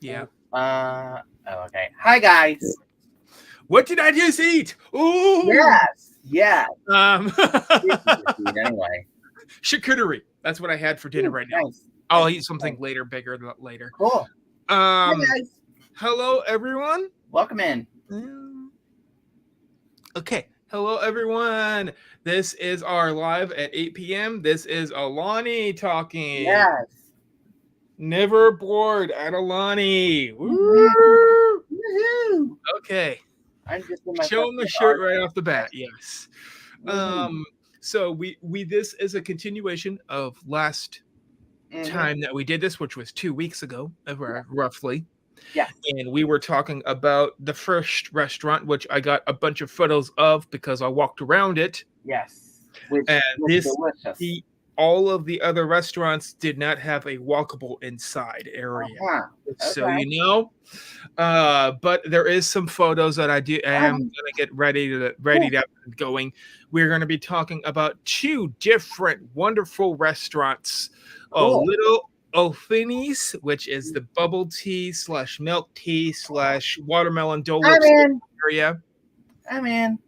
Yeah. Okay. Hi, guys. What did I just eat? Ooh. Yes. Um, Anyway. charcuterie. That's what I had for dinner right now. Nice. I'll eat something bigger later. Cool. Hi, guys. Hello everyone. Welcome in. Okay. Hello everyone. This is our live at 8 p.m. This is Aulani talking. Yes. Never bored at Aulani. Woo! Woohoo! Okay. I'm just in my Show them the shirt right off the bat. Yes. So we this is a continuation of last time that we did this, which was 2 weeks ago, roughly. Yeah. And we were talking about the first restaurant, which I got a bunch of photos of because I walked around it. Yes. Which and was delicious. All of the other restaurants did not have a walkable inside area. So Okay. you know. But there is some photos that I am gonna get ready to get going. We're gonna be talking about 2 different wonderful restaurants. Little Opihi's, which is the bubble tea / milk tea / watermelon dole area. I'm in.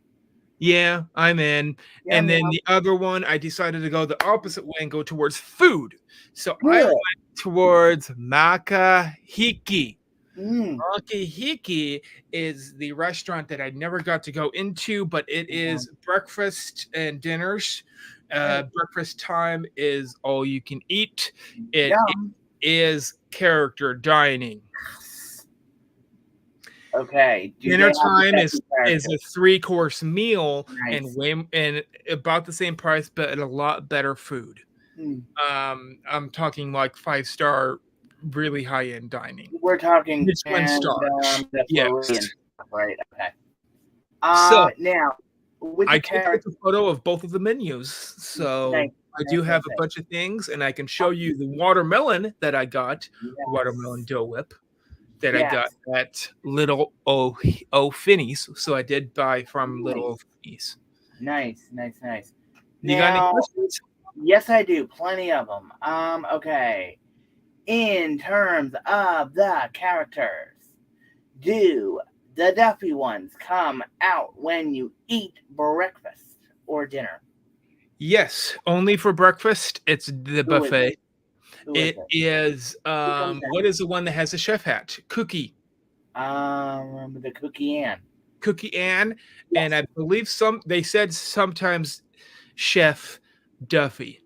Yeah, I'm in. Yeah, and then the other one, I decided to go the opposite way and go towards food. So I went towards makahiki. Makahiki is the restaurant that I never got to go into, but it is breakfast and dinners. Breakfast time is all you can eat. It is character dining. Okay. Dinner time is a 3-course meal and about the same price, but a lot better food. I'm talking like 5-star, really high-end dining. We're talking Michelin stars. Yes. Right. Okay. So now, I took a photo of both of the menus. So I do have a bunch of things, and I can show you the watermelon that I got, watermelon Dole Whip. That I got at Little Opihi's. So I did buy from Little Opihi's. Nice. You got any questions? Yes, I do. Plenty of them. Okay. In terms of the characters, do the Duffy ones come out when you eat breakfast or dinner? Yes, only for breakfast. It's the buffet. It is what is the one that has a chef hat? Cookie. The Cookie Ann. Cookie Ann, and I believe they said sometimes Chef Duffy.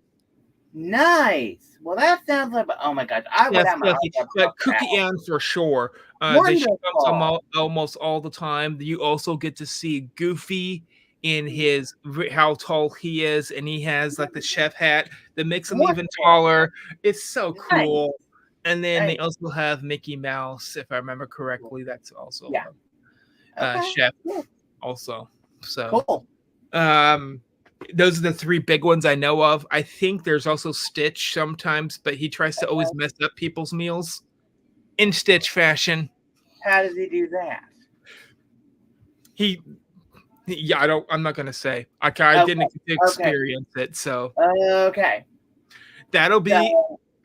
Nice. Well, that sounds like oh my gosh, I would have my but Cookie Ann for sure. She comes almost all the time. You also get to see Goofy in his how tall he is, and he has like the chef hat that makes him even taller. It's so cool. And then they also have Mickey Mouse, if I remember correctly. That's also chef also. So cool. Those are the 3 big ones I know of. I think there's also Stitch sometimes, but he tries to always mess up people's meals in Stitch fashion. How does he do that? I'm not gonna say. I didn't experience it, so that'll be.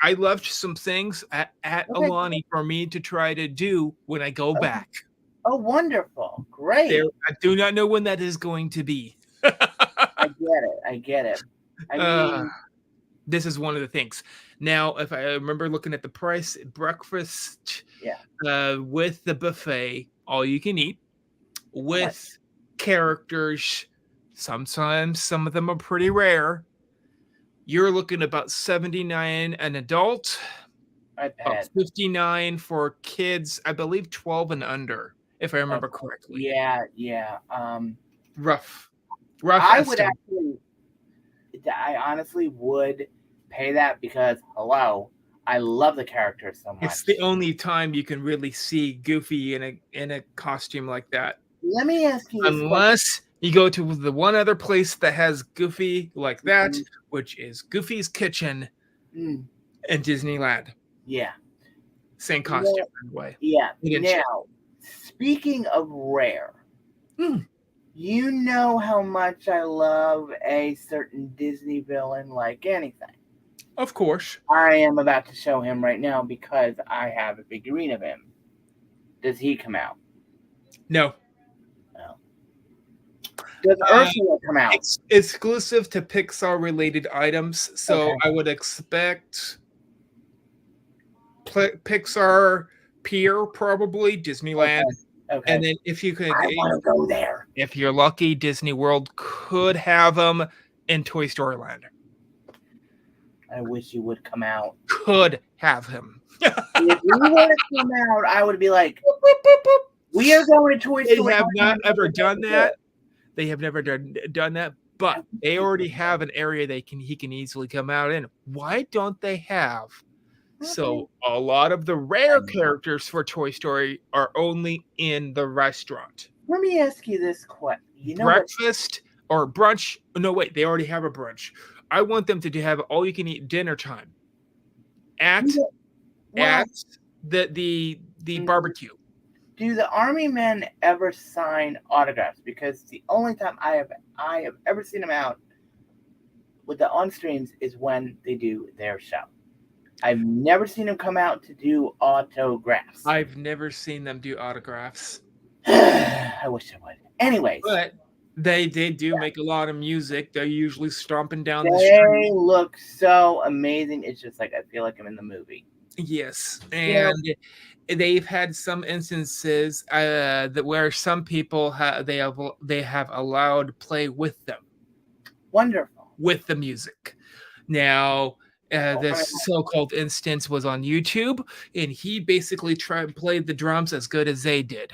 I left some things at Aulani for me to try to do when I go back. Oh, wonderful! Great. I do not know when that is going to be. I get it. I mean, this is one of the things. Now, if I remember looking at the price, breakfast, with the buffet, all you can eat, with characters. Sometimes some of them are pretty rare. You're looking about $79 an adult, about $59 for kids. I believe 12 and under, if I remember correctly. Yeah. Rough. I honestly would pay that because I love the characters so much. It's the only time you can really see Goofy in a costume like that. Let me ask you, unless you go to the one other place that has Goofy like that, which is Goofy's Kitchen in Disneyland. Yeah. Same costume, by the way. Yeah. Now, speaking of rare, you know how much I love a certain Disney villain like anything. Of course. I am about to show him right now because I have a figurine of him. Does he come out? No. No. Does Ursula come out? It's exclusive to Pixar-related items, so Okay. I would expect Pixar Pier, probably Disneyland, Okay. and then if you could, I want to go there. if you're lucky, Disney World could have them in Toy Story Land. I wish he would come out. Could have him. If he would have come out, I would be like, we are going to Toy Story. They have not ever done that. They have never done that, but they already have an area he can easily come out in. Why don't they have? So a lot of the rare characters for Toy Story are only in the restaurant. Let me ask you this question. Breakfast or brunch? No, wait, they already have a brunch. I want them to have all you can eat dinner time at the barbecue. Do the army men ever sign autographs? Because the only time I have ever seen them out with the on streams is when they do their show. I've never seen them come out to do autographs. I've never seen them do autographs. I wish I would. Anyways. But they do make a lot of music. They're usually stomping down the street. street. They look so amazing. It's just like I feel like I'm in the movie. Yes. And they've had some instances that where some people they have allowed play with them. Wonderful. With the music. Now, this so-called instance was on YouTube, and he basically played the drums as good as they did.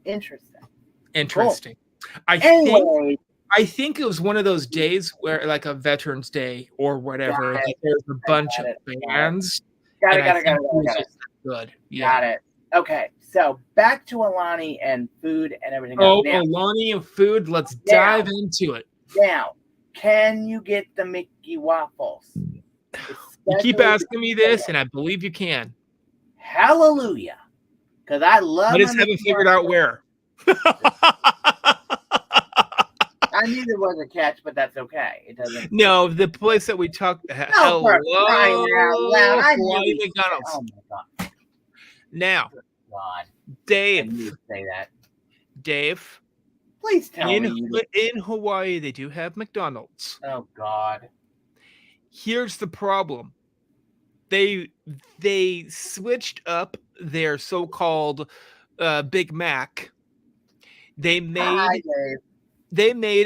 Interesting. Cool. I think it was one of those days where, like a Veterans Day or whatever, like there's a bunch of bands. Got it. Good. Yeah. Got it. Okay, so back to Aulani and food and everything else. Aulani and food. Let's dive into it. Now, can you get the Mickey waffles? You keep asking me this, and I believe you can. Hallelujah. Because I love I just haven't figured out where. I knew there was a catch, but that's okay. It doesn't. No, the place that we talked. Hello, Hawaii McDonald's. Oh my god! Now, God, Dave, I knew you'd say that. Dave, please tell me. In Hawaii, they do have McDonald's. Oh God! Here's the problem. They switched up their so-called Big Mac. They made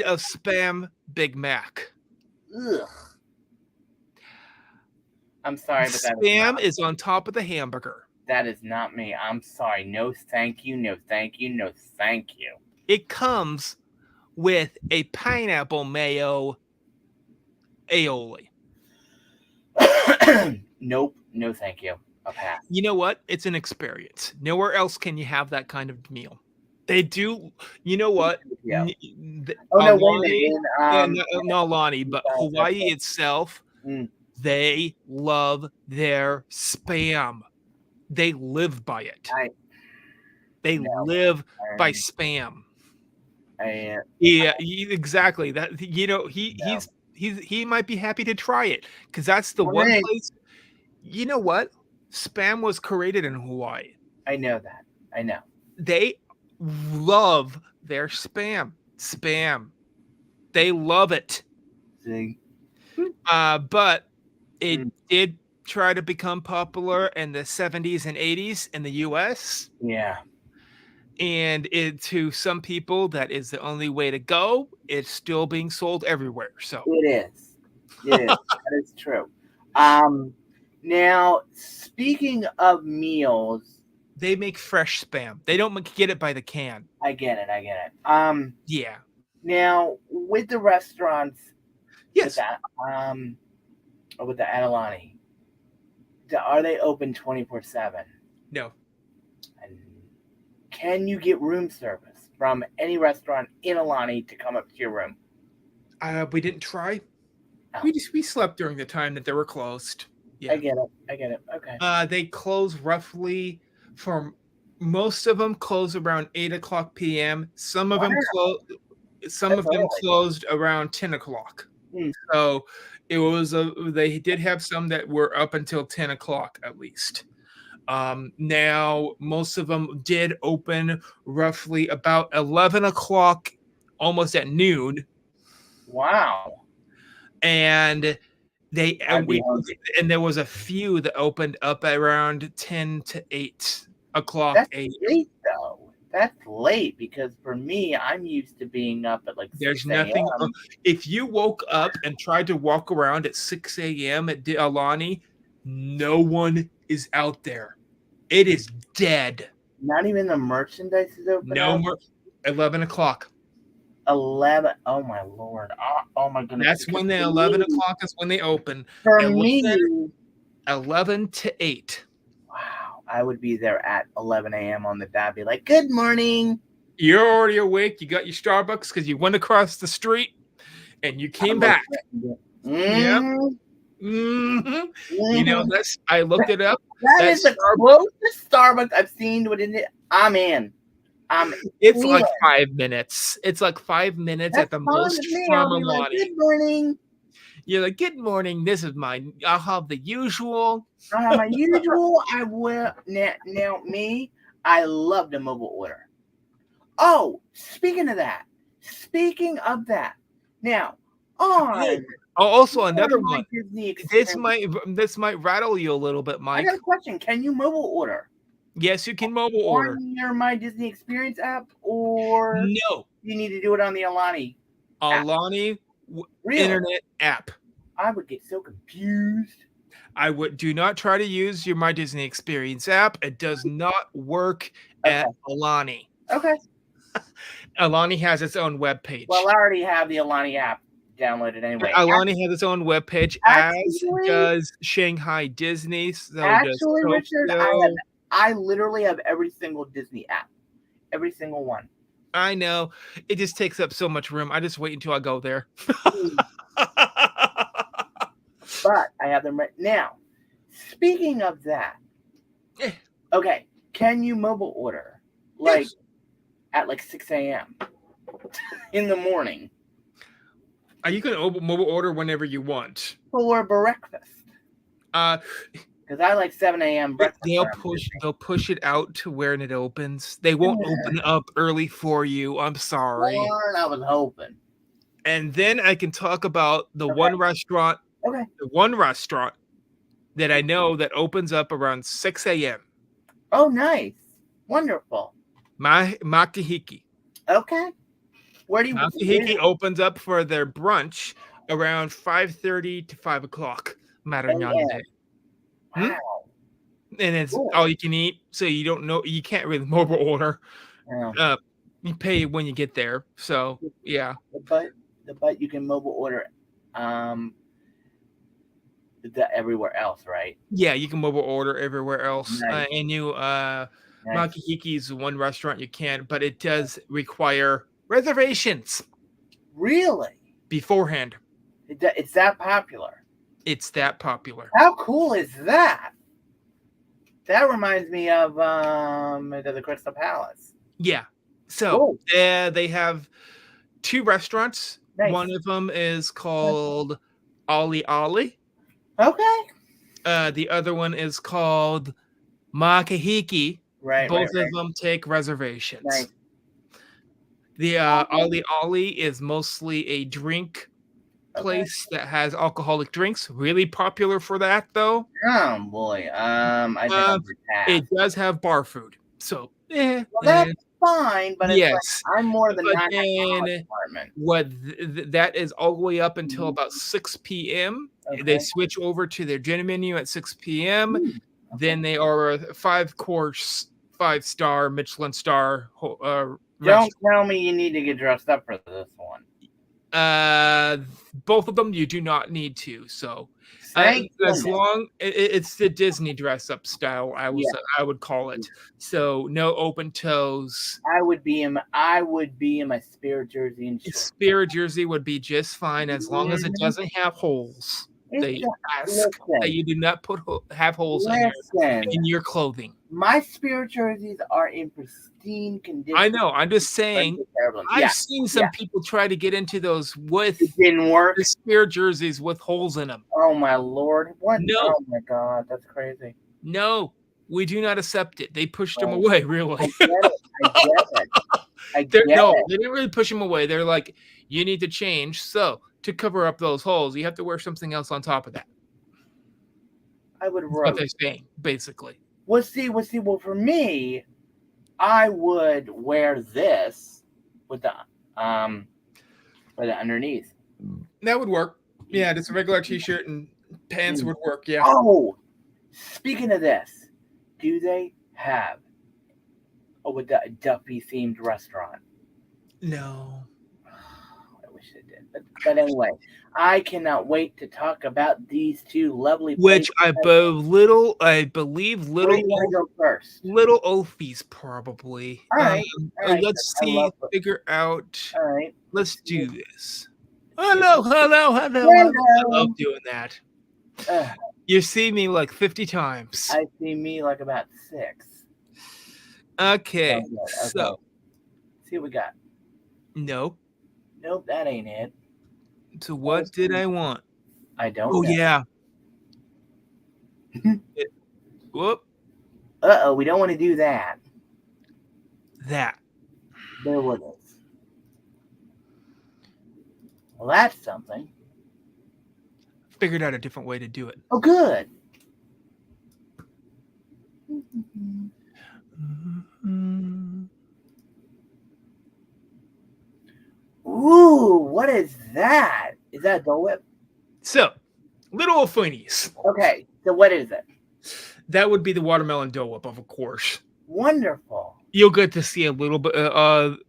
a Spam Big Mac. Ugh. I'm sorry, but Spam is on top of the hamburger. That is not me. I'm sorry. No, thank you. No, thank you. No, thank you. It comes with a pineapple mayo aioli. Nope. No, thank you. I'll pass. You know what? It's an experience. Nowhere else can you have that kind of meal. They do. You know what? Yeah. Aulani, but Hawaii itself, they love their Spam. They live by it. They live by Spam. Yeah, exactly. That he might be happy to try it because that's the one place. You know what? Spam was created in Hawaii. I know that. I know. They love their Spam. They love it. See? But it did try to become popular in the 70s and 80s in the US. Yeah. And to some people, that is the only way to go. It's still being sold everywhere. So it is. That is true. Now, speaking of meals, they make fresh Spam. They don't get it by the can. I get it. Yeah. Now, with the restaurants, yes. With the Aulani, are they open 24/7? No. And can you get room service from any restaurant in Aulani to come up to your room? We didn't try. Oh. We slept during the time that they were closed. Yeah. I get it. Okay. They close roughly most of them close around 8:00 p.m. Some of them closed around 10 o'clock. So it was they did have some that were up until 10 o'clock at least. Now, most of them did open roughly about 11 o'clock, almost at noon, Wow. and they I'd be we hungry. and there was a few that opened up around 10 to 8 o'clock That's a.m. late though. That's late because for me, I'm used to being up at like There's 6 nothing. a.m. If you woke up and tried to walk around at 6 a.m. at Aulani, no one is out there. It is dead. Not even the merchandise is open No up. more. 11 o'clock. 11. Oh my lord. Oh my goodness. That's Because when the 11 o'clock is when they open. for And what's that? me, 11 to 8. wow, I would be there at 11 a.m. on the dot. Be like, good morning. You're already awake. You got your Starbucks because you went across the street and you came back. Yep. Mm-hmm. You know, Mm-hmm. I looked it up. That That is the Starbucks, closest Starbucks I've seen to it. I'm in. I'm it's in. like 5 minutes. It's like 5 minutes at That's the fine most with me. from I'll be like, Aulani. good morning. You're like, good morning. This is mine. I'll have the usual. I have my usual. I will now me. I love the mobile order. Oh, speaking of that. Now Oh, on also another my one. Disney This experience. might rattle you a little bit, I Mike. got a question. Can you mobile order Yes, you can mobile order. on your My Disney Experience app, or No, you need to do it on the Aulani app? Aulani Really? internet app. I would get so confused. I would do not try to use your My Disney Experience app. It does not work Okay. at Aulani. Okay. Aulani has its own webpage. Well, I already have the Aulani app downloaded anyway. Aulani has its own webpage, as does Shanghai Disney. So does Actually, Richard, Tokyo. I literally have every single Disney app, every single one. I know. It just takes up so much room. I just wait until I go there. But I have them right now. Speaking of that, okay, can you mobile order like Yes. at like 6 a.m. in the morning You can mobile order whenever you want. for breakfast? Uh, Because I like 7 a.m. breakfast. they'll push it out to when it opens. They won't open up early for you. I'm sorry. Darn, I was hoping. And then I can talk about the one restaurant. Okay. The one restaurant that I know that opens up around 6 a.m. Oh, nice. Wonderful. Makahiki. Okay. Where do you Makahiki opens up for their brunch around 5:30 to 5 o'clock. Mattering on the day. Wow. And it's all you can eat, so you don't know, you can't really mobile order. Yeah. You pay when you get there. So yeah. But you can mobile order everywhere else, right? Yeah, you can mobile order everywhere else. Nice. And Makahiki is one restaurant you can, but it does require reservations. Really? Beforehand. It's that popular. It's that popular. How cool is that? That reminds me of the Crystal Palace. Yeah. So they have two restaurants. Nice. One of them is called Aulani. Okay. The other one is called Makahiki. Right. Both of them take reservations. Nice. The Aulani is mostly a drink place that has alcoholic drinks. Really popular for that, though. Oh boy. I think it does have bar food, so well, that's fine. But yes, I'm more the non-alcoholic department. That is all the way up until about 6 p.m. Okay. They switch over to their dinner menu at 6 p.m. Okay. Then they are a 5-course, 5-star Michelin star. Don't tell me you need to get dressed up for this one. Both of them you do not need to. So as long it's the Disney dress up style, I would call it. So no open toes. I would be in my Spirit jersey and shorts. Spirit jersey would be just fine as long as it doesn't have holes. They ask that you do not have holes in your clothing. My Spirit jerseys are in pristine condition. I know. I'm just saying. I've seen some people try to get into those with it didn't work. The Spirit jerseys with holes in them. Oh my lord! What? No. Oh my god, that's crazy. No. We do not accept it. They pushed him Well, away, I really. get it. I get it. I They're get no, it. they didn't really push him away. They're like, "You need to change, so to cover up those holes, you have to wear something else on top of that." I would That's what roast. they're saying, basically. Well, for me, I would wear this with um with the underneath. That would work. Yeah, just a regular t-shirt and pants Mm. would work, yeah. Oh, speaking of this, do they have with the Duffy themed restaurant? No. I wish they did, but anyway, I cannot wait to talk about these two lovely Which places. I believe Where do you want to go first? Little Ophie's probably. All right, all right. Let's I see, love it. figure out. All right, Let's let's do see. this. Hello, hello, hello. I love Hello. doing that. Uh, You see me like 50 times. I see me like about 6. Okay, Okay. so See what we got. no. Nope, that ain't it. So what did I want? I don't Oh know. yeah. Whoop. We don't want to do that. That. Bear with us. Well, that's something. Figured out a different way to do it. Oh, good. Ooh, what is that? Is that a Dole Whip? So, little Ophinies. Okay, so what is it? That would be the watermelon Dole Whip, of course. Wonderful. You'll get to see a little bit.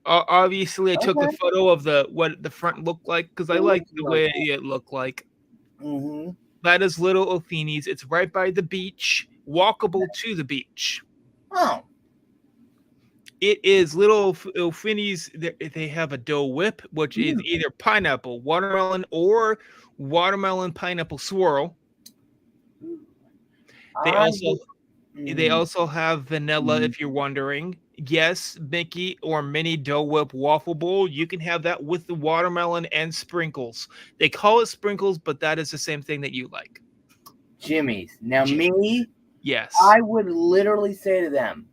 Obviously, I took a photo of what the front looked like because I like the way it looked like. Mm-hmm. That is Little Ophinies. It's right by the beach, walkable to the beach. Oh. It is Little Ophinies. They have a Dole Whip, which is either pineapple, watermelon, or watermelon pineapple swirl. They also have vanilla, if you're wondering. Yes, Mickey or mini Dole Whip waffle bowl. You can have that with the watermelon and sprinkles. They call it sprinkles, but that is the same thing that you like. Jimmy's. Now, me, yes, I would literally say to them,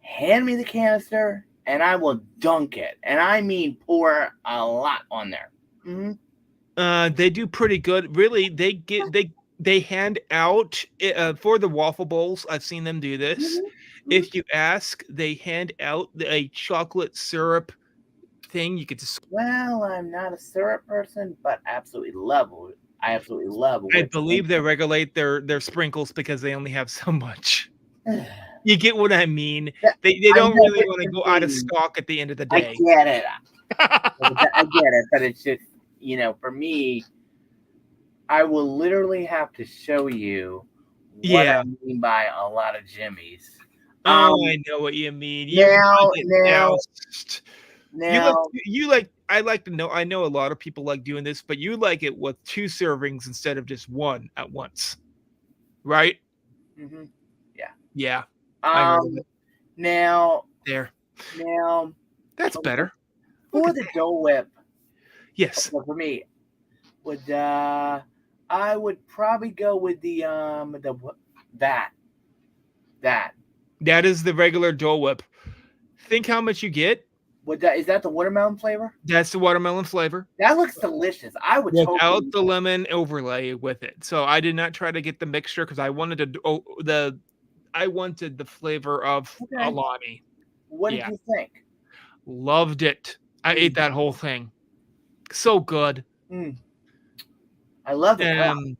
hand me the canister and I will dunk it. And I mean pour a lot on there. Mm-hmm. They do pretty good. Really, they hand out for the waffle bowls. I've seen them do this. Mm-hmm. If you ask, they hand out a chocolate syrup thing. You could just. Well, I'm not a syrup person, but I absolutely love. I believe they regulate their sprinkles because they only have so much. You get what I mean? They don't really want to go out of stock at the end of the day. I get it. I get it, but it's just, for me, I will literally have to show you what I mean by a lot of Jimmy's. I know what you mean. I like to know. I know a lot of people like doing this, but you like it with 2 servings instead of just 1 at once, right? Mm-hmm. Yeah. Now that's better. For the Dole Whip. Yes. For me, I would probably go with that. That is the regular Dole Whip. Think how much you get. Is that the watermelon flavor? That's the watermelon flavor. That looks delicious. I would without the lemon overlay with it. So I did not try to get the mixture because I wanted the flavor of Aulani. What did you think? Loved it. I ate that whole thing. So good. I love it.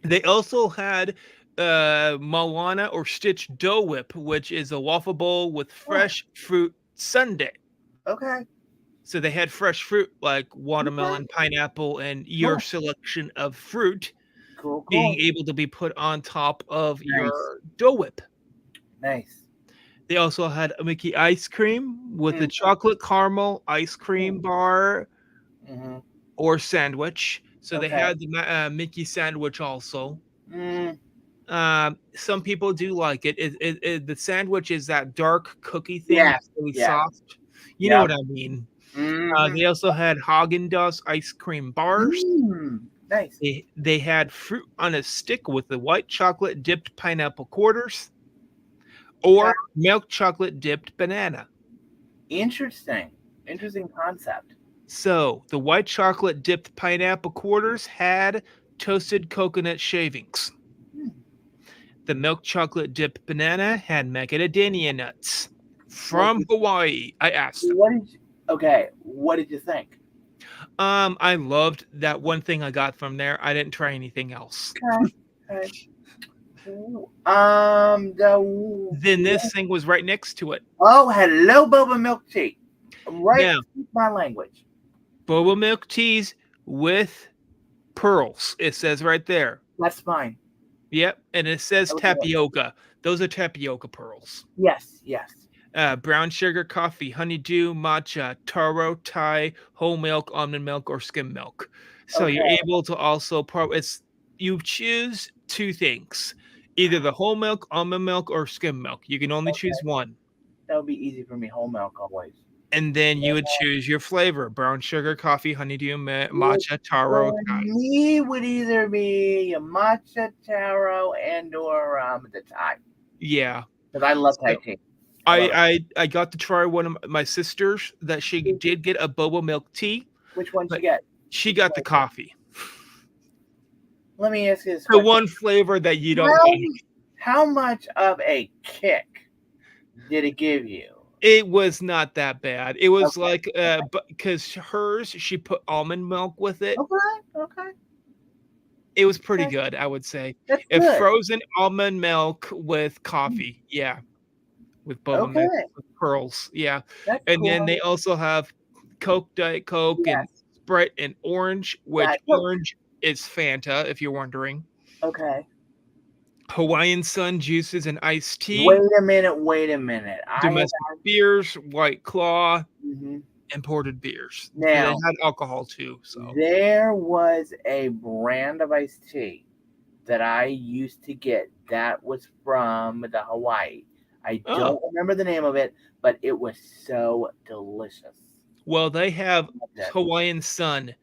They also had Moana or Stitch Dole Whip, which is a waffle bowl with fresh fruit sundae. Okay. So they had fresh fruit like watermelon, pineapple, and your selection of fruit being able to be put on top of your Dole Whip. Nice. They also had a Mickey ice cream with a chocolate caramel ice cream bar or sandwich. So they had the Mickey sandwich also. Some people do like it. The sandwich is that dark cookie thing. Yeah. It's really soft. You know what I mean. They also had Haagen-Dazs ice cream bars. Nice. They had fruit on a stick with the white chocolate dipped pineapple quarters Okay. or milk chocolate dipped banana. Interesting. Interesting concept. So the white chocolate dipped pineapple quarters had toasted coconut shavings. Hmm. The milk chocolate dipped banana had macadamia nuts What from did Hawaii. I asked them. what did you, okay, what did you think? I loved that one thing I got from there. I didn't try anything else. Okay. Okay. The Then this thing was right next to it. oh, hello, boba milk tea. Right, Now, speak my language. boba milk teas with pearls. It says right there. That's fine. Yep, and it says Okay. tapioca. Those are tapioca pearls. Yes, yes. Brown sugar, coffee, honeydew, matcha, taro, Thai, whole milk, almond milk, or skim milk. So you're Okay. able to also it's you choose two things, either the whole milk, almond milk, or skim milk. You can only choose Okay. one, That would be easy for me. Whole milk always. and then you would Yeah. choose your flavor: brown sugar, coffee, honeydew, Which matcha, taro, for Thai. me would either be a matcha taro and or the Thai. Yeah. Because I love Thai So tea. I love it. I got to try one of my sisters that she did get a boba milk tea, Which one but you get? she Which got the one? coffee. Let me ask you this The question. one flavor that you don't How like. how much of a kick did it give you? It was not that bad. It was Okay. like, but because hers, she put almond milk with it. Okay. Okay. It was pretty Okay. good, I would say. That's A good. frozen almond milk with coffee, yeah, with boba milk Okay. with pearls, yeah. That's And then cool. they also have Coke, Diet Coke, and Yes. Sprite and orange, which That Coke. orange is Fanta, if you're wondering. Okay. Hawaiian Sun juices and iced tea, Wait a minute. Wait a minute. I have. domestic beers, White Claw, Mhm. imported beers. They Now, had alcohol too, so. there was a brand of iced tea that I used to get that was from the Hawaii. I Oh, don't remember the name of it, but it was so delicious. well, they have Loved it. Hawaiian Sun.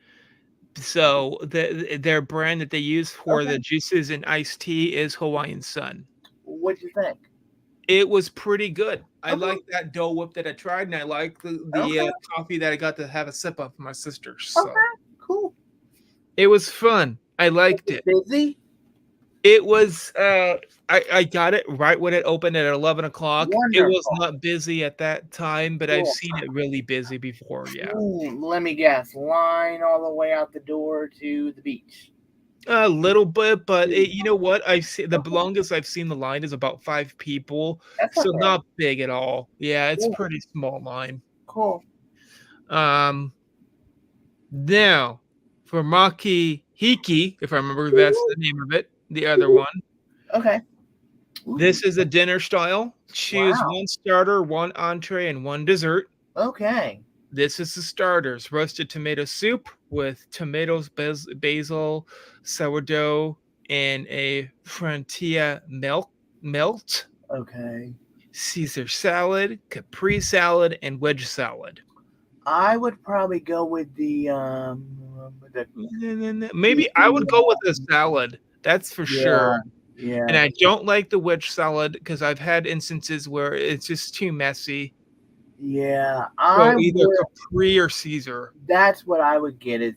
So their brand that they use for Okay. the juices and iced tea is Hawaiian Sun. What'd you think? It was pretty good. I Okay. like that Dole Whip that I tried, and I like the Okay. coffee that I got to have a sip of from my sisters. So Okay. Cool. it was fun. I Was liked it it. busy? It was. I got it right when it opened at 11 o'clock. It was Wonderful. not busy at that time, but I've Cool. seen it really busy before. Yeah, Let me guess. Line all the way out the door to the beach. a little bit, but you know Okay. what? I've seen the longest I've seen the line is about 5 people, That's so okay. not big at all. Yeah, it's Cool. pretty small line. Cool. Um, Now for makahiki, if I remember that's the name of it, the other one. Okay. Ooh, This is a dinner style. Choose wow. one starter, one entree, and one dessert. Okay. This is the starters: roasted tomato soup with tomatoes, basil, sourdough, and a frantilla melt. Okay. Caesar salad, Capri salad, and wedge salad. I would probably go with the Maybe I would go with a salad. That's for yeah, sure. And yeah, I don't like the wedge salad because I've had instances where it's just too messy. yeah. So I either would. Capri or Caesar. That's what I would get is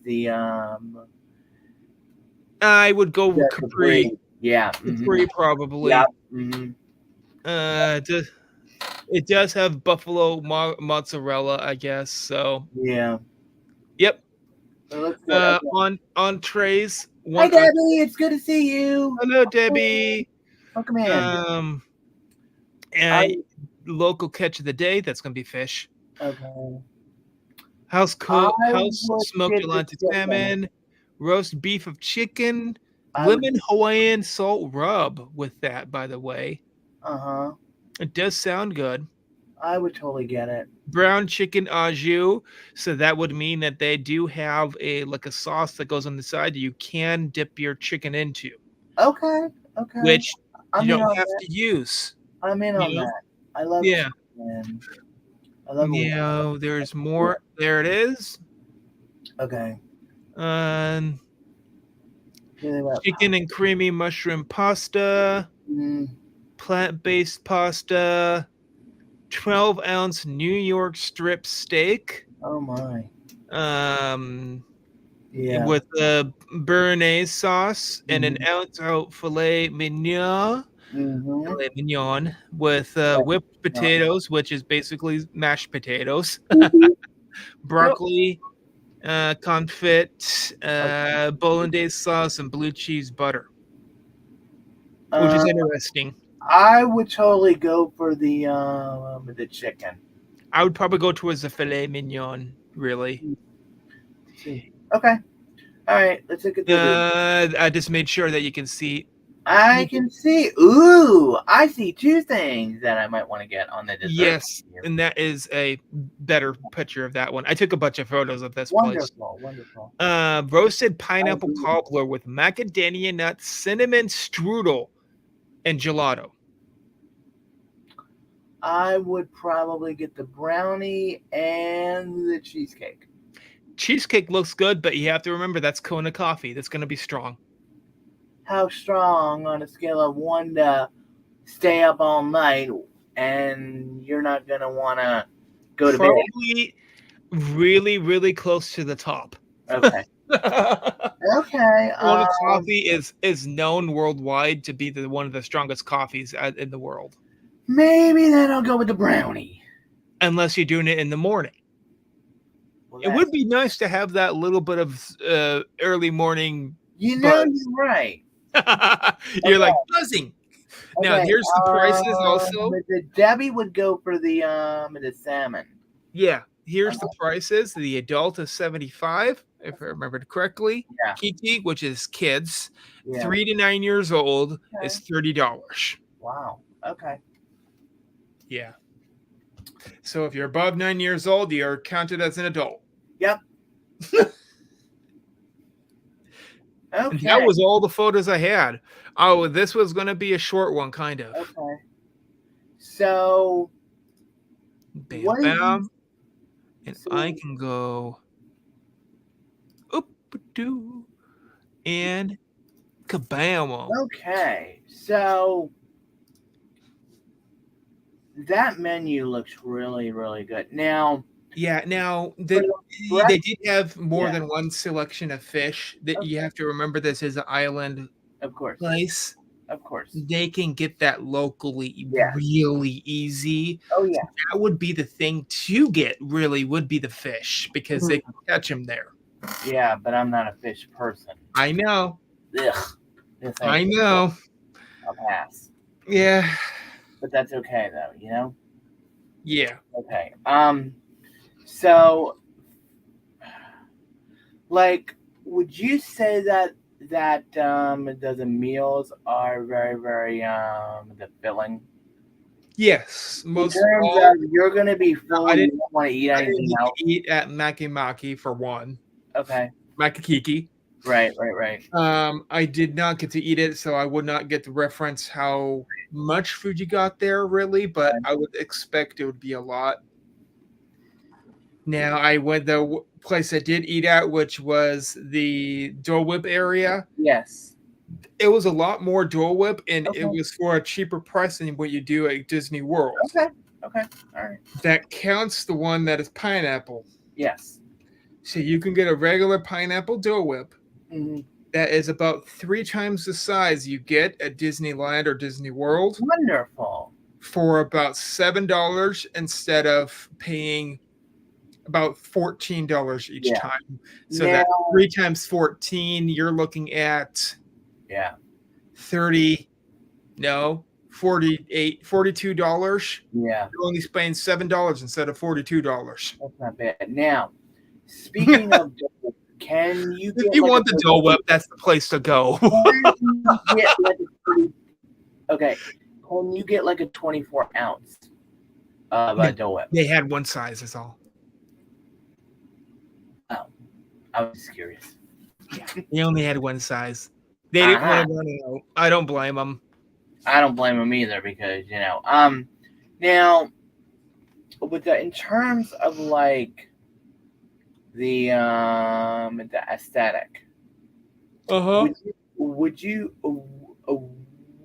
I would go with the Capri. Capri. Yeah. Capri Yep. probably. Uh, d- it does have buffalo mozzarella, I guess. So, Yeah. yep. It looks good. Okay. On entrees, Hi, one on. Debbie. It's good to see you. Hello, Debbie. Welcome in. Um, I and local catch of the day. That's gonna be fish. okay. I House would smoked get the Atlantic chicken. salmon, roast beef of chicken, I would. lemon Hawaiian salt rub with that, by the way. Uh-huh. It does sound good. I would totally get it. Brown chicken au jus. So that would mean that they do have a sauce that goes on the side that you can dip your chicken into, Okay. Okay. which you I'm in don't on have that. to use. I'm in on You know? that. I love Yeah. chicken. I love it. There's more. There it is. Okay. Um, chicken and creamy mushroom pasta, plant-based pasta, 12-ounce New York strip steak. Oh my. With a béarnaise sauce and an ounce out filet mignon. Filet mignon with whipped potatoes, which is basically mashed potatoes, broccoli, confit, bolognese sauce, and blue cheese butter, which is interesting. I would totally go for the chicken. I would probably go towards the filet mignon, really. Okay. All right, let's look at the I just made sure that you can see. I can see. Ooh, I see two things that I might want to get on the dessert. Yes, and that is a better picture of that one. I took a bunch of photos of this place. Wonderful. Roasted pineapple cobbler with macadamia nut, cinnamon strudel, and gelato. I would probably get the brownie and the cheesecake. Cheesecake looks good, but you have to remember that's Kona coffee. That's going to be strong. How strong on a scale of 1 to stay up all night and you're not going to want to go to bed? Probably really, really close to the top. Okay. Okay. Kona coffee is known worldwide to be one of the strongest coffees in the world. Maybe then I'll go with the brownie. Unless you're doing it in the morning. Well, it would be nice to have that little bit of early morning. You're right. You're like buzzing. Okay. Now here's the prices also. The Debbie would go for the salmon. Yeah, here's the prices. The adult is $75, if I remembered correctly. Yeah. Kiki, which is kids, 3 to 9 years old, is $30. Wow. Okay. Yeah. So if you're above 9 years old, you're counted as an adult. Yep. Okay. That was all the photos I had. Oh, this was going to be a short one, kind of. Okay. So, bam. And I can go oop-a-doo and kabam. Okay. So, that menu looks really, really good. Now, they did have more than one selection of fish. That you have to remember, this is an island place. Of course. They can get that locally really easy. Oh, yeah. So that would be the thing to get, really, would be the fish, because they can catch them there. Yeah, but I'm not a fish person. I know. Ugh. I know. I'll pass. Yeah. But that's okay, though, you know? Yeah. Okay. So, like, would you say that the meals are very, very filling? Yes, most in terms of you're gonna be full. I didn't want to eat anything else. Eat at Makimaki for one. Okay. Makahiki. Right. I did not get to eat it, so I would not get to reference how much food you got there, really, but I would expect it would be a lot. Now, I went the place I did eat at, which was the Dole Whip area. Yes. It was a lot more Dole Whip, and it was for a cheaper price than what you do at Disney World. Okay. All right. That counts the one that is pineapple. Yes. So you can get a regular pineapple Dole Whip. Mm-hmm. That is about 3 times the size you get at Disneyland or Disney World. Wonderful. For about $7 instead of paying about $14 each time. So that 3 times 14, you're looking at $42. Yeah. You're only paying $7 instead of $42. That's not bad. Now, speaking of Dole Whip, can you get, if you want the Dole Whip, that's the place to go. Okay. Can you get like a 24-ounce of a Dole Whip? They had one size, is all. Oh, I was just curious. Yeah, they only had one size. They didn't want to run it out. I don't blame them. I don't blame them either, because now with in terms of like the aesthetic. Would would you uh,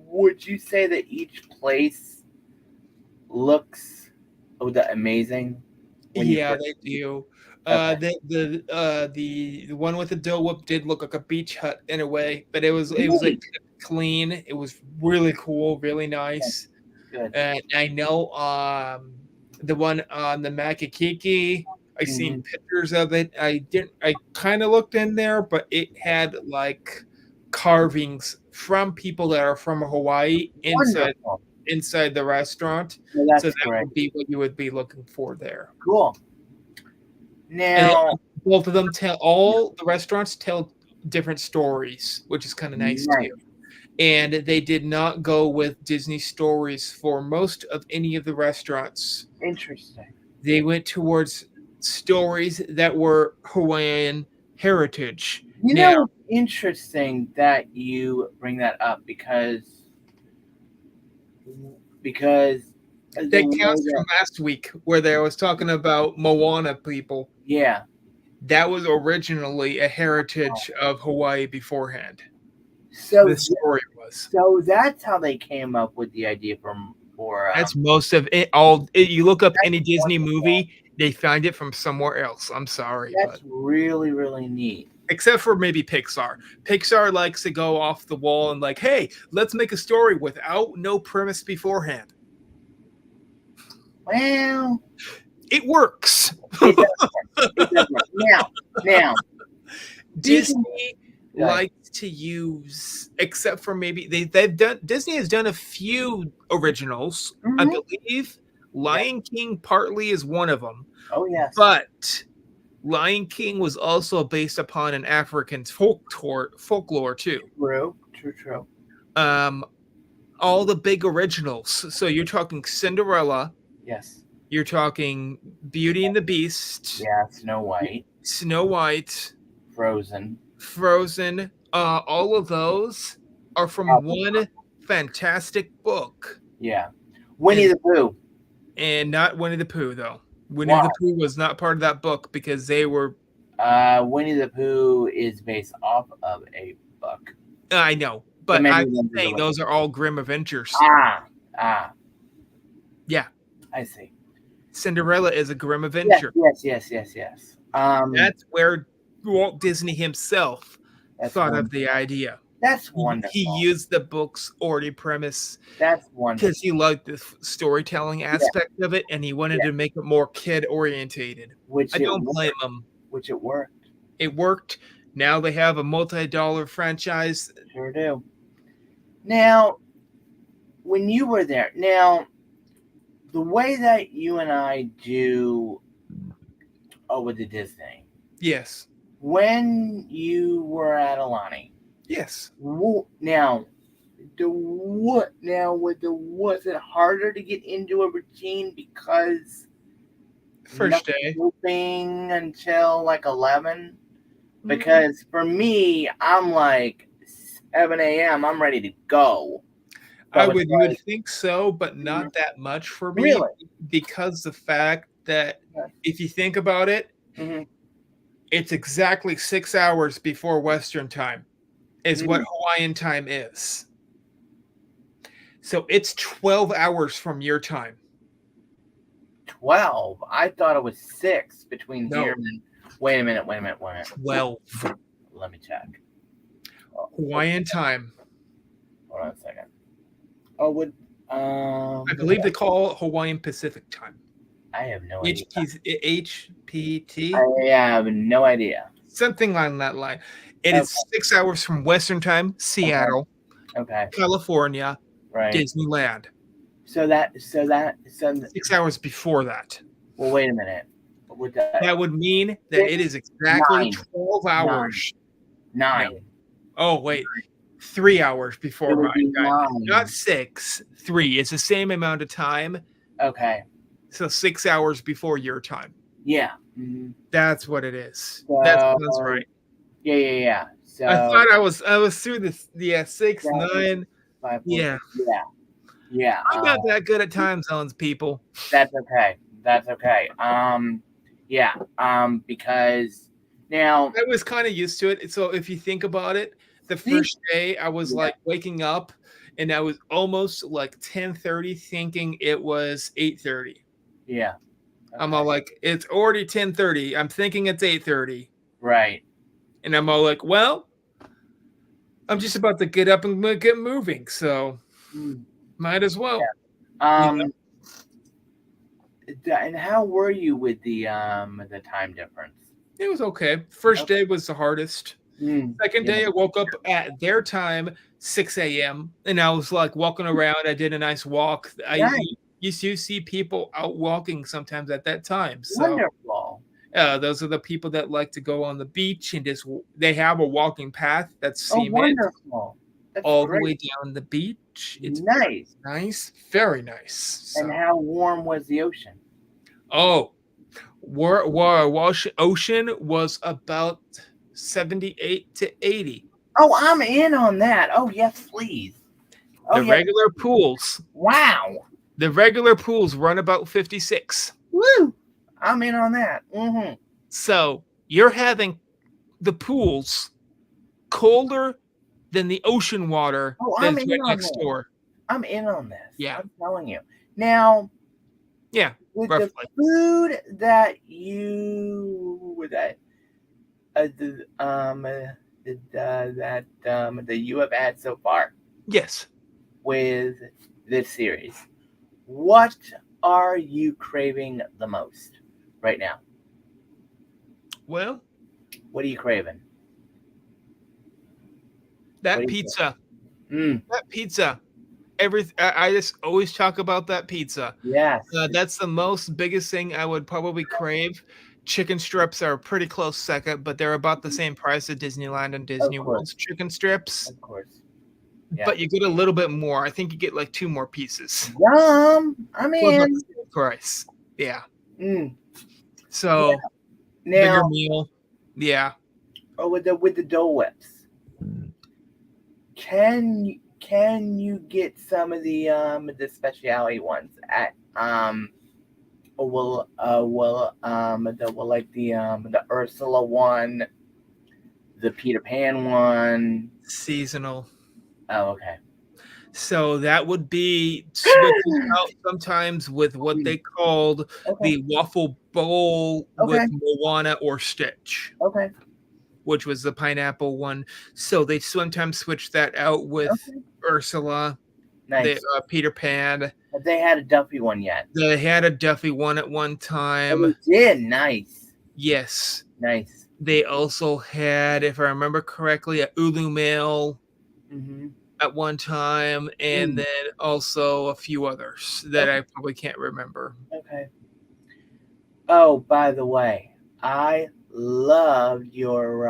would you say that each place looks amazing when you Yeah, first? they do. Okay. The one with the dough whip did look like a beach hut in a way, but it was like Really clean. It was really cool, really nice. good. And I know the one on the makahiki, I seen Hmm. pictures of it. I kind of looked in there, but it had like carvings from people that are from Hawaii Wonderful. inside the restaurant. Well, So that's that great. would be what you would be looking for there. Cool. And Now, both of them tell all the restaurants tell different stories, which is kind of nice too. nice. And they did not go with Disney stories for most of any of the restaurants. Interesting. They went towards stories that were Hawaiian heritage. You Now, know, it's interesting that you bring that up because the that way counts that from last week where they was talking about Moana people. yeah. That was originally a heritage of Hawaii beforehand. So The story was. so that's how they came up with the idea for That's most of it. You look up any that's Disney wonderful. movie, they find it from somewhere else. I'm sorry, but That's really really neat. except for maybe Pixar. Pixar likes to go off the wall and like, hey, let's make a story without no premise beforehand. Well, It works. it does work. It does work. Now, speaking. Disney Good. likes to use, except for maybe they've done. Disney has done a few originals, I Hmm. believe. Yeah. Lion King partly is one of them, Oh yes. but Lion King was also based upon an African folklore too. True. True. True. Um, all the big originals. So you're talking Cinderella, Yes. you're talking Beauty and the Beast, Yeah. Snow White. Snow White, Frozen. Frozen. All of those are from Up. one fantastic book, Yeah. Winnie and the Pooh. not Winnie the Pooh though. Winnie Why? the Pooh was not part of that book because they were. Winnie the Pooh is based off of a book. I know, The but Many I'm Wonders saying of those are all Grim Adventures. Ah, ah, Yeah, I see. Cinderella is a Grim Yes, Adventure. yes, yes, yes, yes. That's where Walt Disney himself That's thought of one. the idea. That's He wonderful. used the book's already premise That's because wonderful. he liked the storytelling Yeah, aspect of it, and he wanted yeah. to make it more kid orientated. I Which it don't blame worked. him. Which it worked. It worked. Now they have a multi-dollar franchise. Sure do. Now, when you were there, now the way that you and I do with the Disney, Yes. when you were at Aulani, Yes. now was it harder to get into a routine because First nothing day. opening until like 11? Mm, Because for me, I'm like 7 a.m. I'm ready to go. So it's you would like, think so, but mhm, not that much for me really? because the fact that Yeah. if you think about it, Hmm. it's exactly 6 hours before Western time is what Hmm. Hawaiian time is. So it's 12 hours from your time. 12. I thought it was 6 between here No, and. Wait a minute. Wait a minute. Wait a minute. 12 Let me check. Oh, Hawaiian time. hold on a second. Oh, would I believe they call it Hawaiian Pacific time. I have no idea. HPT, I have no idea. something on that line. It Okay. is 6 hours from Western time, Okay. Seattle, Okay. California, Right. Disneyland. So 6 hours before that. well, wait a minute. Would that That would mean that it 6, is exactly 9, 12 9, hours. No. 9? Oh, wait. 3 hours It before my would be time. Not 9. 6, 3. It's the same amount of time. Okay. So 6 hours before your time. Yeah. Hmm. That's what it is. That's So right. yeah. I So thought I was through this. Yeah, 6, 7, 9. 5, 4, Yeah. 6. Yeah. Yeah. I'm not that good at time zones, people. That's okay. That's okay. Yeah. Because now. I was kind of used to it. So if you think about it, The See? first day I was Yeah. like waking up and I was almost like 10:30 thinking it was 8:30. Yeah. I'm Okay. all like, it's already 10:30. I'm thinking it's 8:30. Right. And I'm all like, well, I'm just about to get up and get moving, so Mm. might as well. You know, Um. And how were you with the time difference? it was okay. First Okay. day was the hardest. Second Yeah. day, I woke up at their time, 6 a.m., and I was like walking around. I did a nice walk. I Nice. used to see people out walking sometimes at that time. So Wonderful. those are the people that like to go on the beach and just they have a walking path that's Oh, cement wonderful. That's all the great. way down the beach. It's Nice. nice, very nice. And So, how warm was the ocean? oh, ocean was about 78 to 80. Oh, I'm in on that. Oh, yes, please. Oh, The yes. regular pools, Wow. the regular pools run about 56. Woo. I'm in on that. Mm-hmm. So you're having the pools colder than the ocean water Oh, I'm that's in right on next this. door. I'm in on this. Yeah, I'm telling you. Now, yeah, with the roughly. food that you that the that you have had so far Yes. with this series, what are you craving the most right now? Well, What are you craving? What that do you pizza, Mm, that pizza. I just always talk about that pizza. yes, That's the most biggest thing I would probably crave. Chicken strips are a pretty close second, but they're about the same price at Disneyland and of Disney course, World's chicken strips. of course. Yeah. But you get a little bit more. I think you get like 2 more pieces Yum. I'm for about in. the same price. Yeah. Mm. Yeah. So, Now, bigger meal. Yeah. with the Dole Whips, can you get some of the specialty ones at the Ursula one, the Peter Pan one. Seasonal. Oh, okay. So that would be switching out sometimes with what Mm, they called okay. the waffle bowl with Okay. Moana or Stitch, Okay. which was the pineapple one. So they sometimes switch that out with Okay. Ursula, the Nice. Peter Pan. Have they had a Duffy one yet? They had a Duffy one at one Oh, time. they did. Nice. Yes. Nice. They also had, if I remember correctly, a Ulu Mail Mm-hmm. at one time, and Mm, then also a few others that okay. I probably can't remember. Okay. Oh, by the way, I loved your